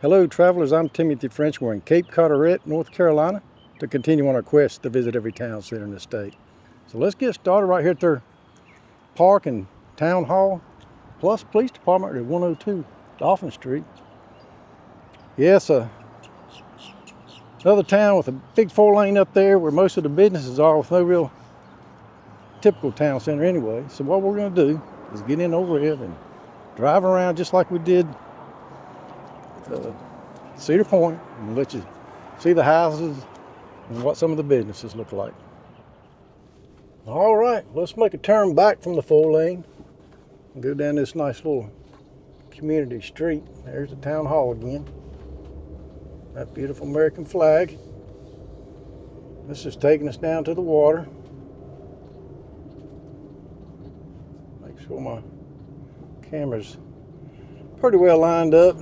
Hello travelers, I'm Timothy French. We're in Cape Carteret, North Carolina to continue on our quest to visit every town center in the state. So let's get started right here at their park and town hall, plus police department at 102 Dolphin Street. Yes, another town with a big 4-lane up there where most of the businesses are with no real typical town center anyway. So what we're going to do is get in over here and drive around just like we did Cedar Point and let you see the houses and what some of the businesses look like. All right, let's make a turn back from the 4-lane and go down this nice little community street. There's the town hall again. That beautiful American flag. This is taking us down to the water. Make sure my camera's pretty well lined up.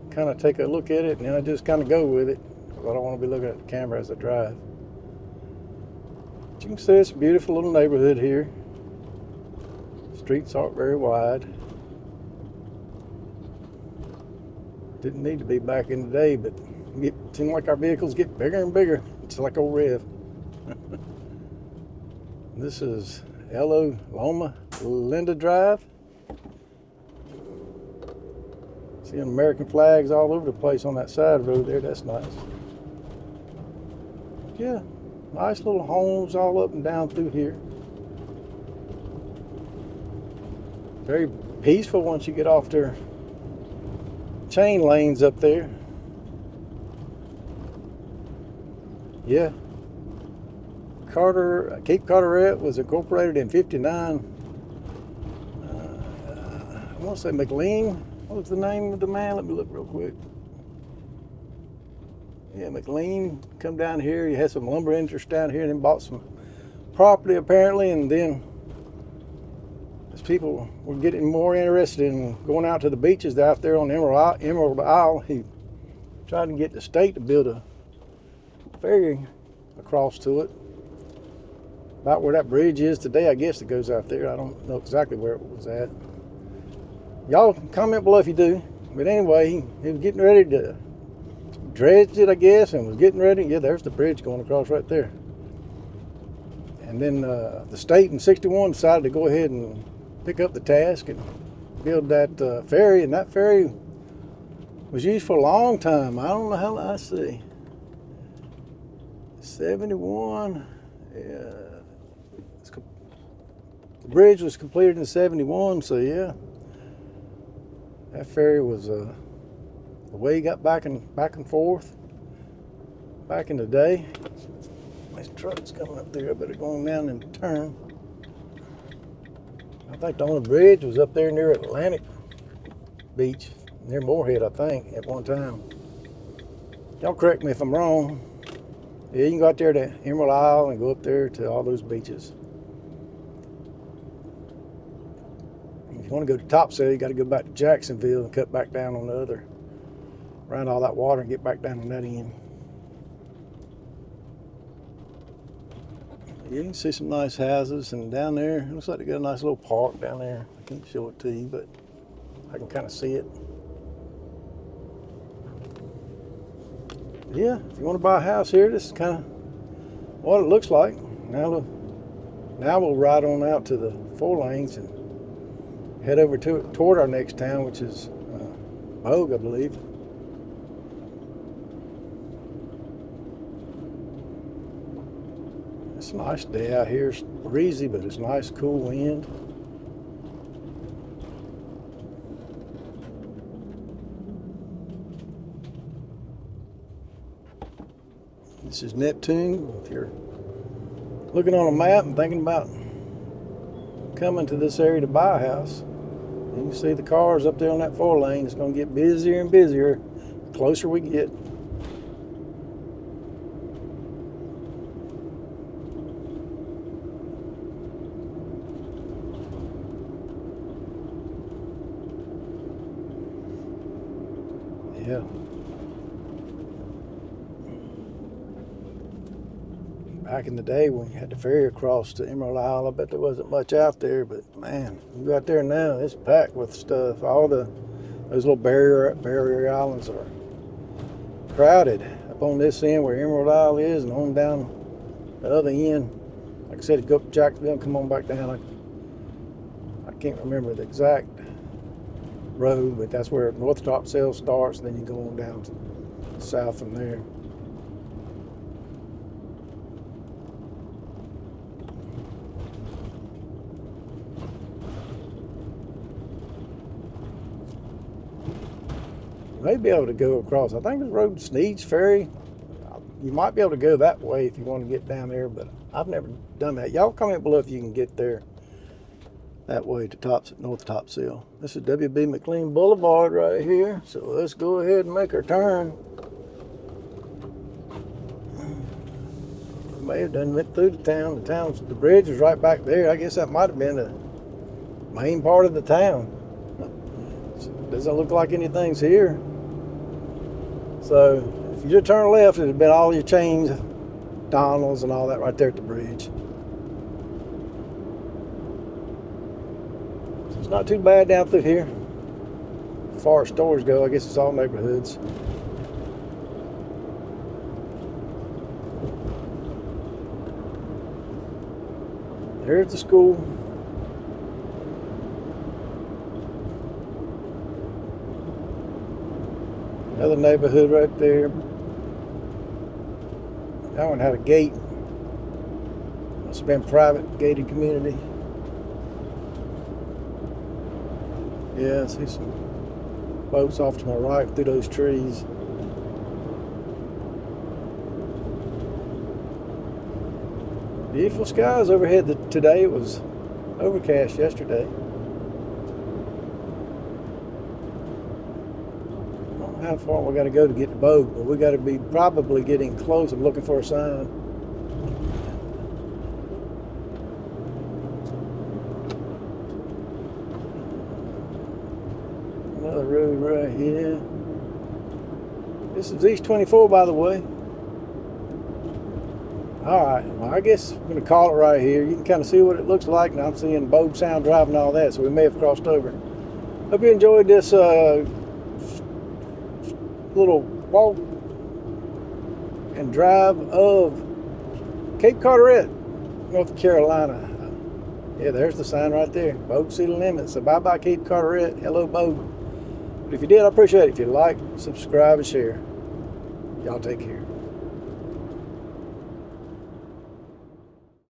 Kind of take a look at it and then I just kind of go with it because I don't want to be looking at the camera as I drive. But you can see it's a beautiful little neighborhood here. Streets aren't very wide. Didn't need to be back in the day, but it seems like our vehicles get bigger and bigger. It's like old Rev. This is Loma Linda Drive. Seeing American flags all over the place on that side road there, that's nice. Yeah, nice little homes all up and down through here. Very peaceful once you get off their chain lanes up there. Yeah, Cape Carteret was incorporated in '59. I want to say McLean. What was the name of the man? Let me look real quick. Yeah, McLean come down here. He had some lumber interests down here and then bought some property apparently. And then as people were getting more interested in going out to the beaches out there on Emerald Isle, he tried to get the state to build a ferry across to it. About where that bridge is today, I guess, it goes out there. I don't know exactly where it was at. Y'all comment below if you do. But anyway, he was getting ready to dredge it, I guess, and was getting ready. Yeah, there's the bridge going across right there. And then the state in '61 decided to go ahead and pick up the task and build that ferry. And that ferry was used for a long time. I don't know how, I see. 71. Yeah. The bridge was completed in '71, so yeah. That ferry was the way he got back and forth back in the day. This truck's coming up there. I better go on down and turn. I think the only bridge was up there near Atlantic Beach, near Moorhead, I think, at one time. Y'all correct me if I'm wrong. Yeah, you can go out there to Emerald Isle and go up there to all those beaches. If you want to go to Topsail, you got to go back to Jacksonville and cut back down on the other, around all that water and get back down on that end. You can see some nice houses, and down there, it looks like they got a nice little park down there. I can't show it to you, but I can kind of see it. Yeah, if you want to buy a house here, this is kind of what it looks like. Now we'll ride on out to the 4 lanes and head over toward our next town, which is Bogue, I believe. It's a nice day out here. It's breezy, but it's nice, cool wind. This is Neptune. If you're looking on a map and thinking about coming to this area to buy a house, you can see the cars up there on that 4 lane. It's going to get busier and busier the closer we get. Yeah. Back in the day when you had the ferry across to Emerald Isle, I bet there wasn't much out there, but man, you go out there now, it's packed with stuff. All the Those little barrier islands are crowded up on this end where Emerald Isle is, and on down the other end. Like I said, go up to Jacksonville and come on back down. I can't remember the exact road, but that's where North Topsail starts, and then you go on down south from there. You may be able to go across. I think the road Sneed's Ferry. You might be able to go that way if you want to get down there, but I've never done that. Y'all comment below if you can get there that way to North Topsail. This is W.B. McLean Boulevard right here. So let's go ahead and make our turn. We may have done went through the town. The bridge was right back there. I guess that might have been the main part of the town. Doesn't look like anything's here. So if you just turn left, it'd have been all your chains, Donald's and all that right there at the bridge. So it's not too bad down through here. As far as stores go, I guess it's all neighborhoods. There's the school. Another neighborhood right there. That one had a gate. Must have been private gated community. Yeah, I see some boats off to my right through those trees. Beautiful skies overhead today. It was overcast yesterday. How far we got to go to get the boat, but we got to be probably getting close. I'm looking for a sign. Another road right here. This is East 24, by the way. All right, well, I guess I'm going to call it right here. You can kind of see what it looks like, and I'm seeing Bogue Sound Drive and all that, so we may have crossed over. Hope you enjoyed this little walk and drive of Cape Carteret, North Carolina. Yeah, there's the sign right there. Bogue City Limits. So bye-bye Cape Carteret. Hello, Bogue. But if you did, I appreciate it. If you like, subscribe, and share. Y'all take care.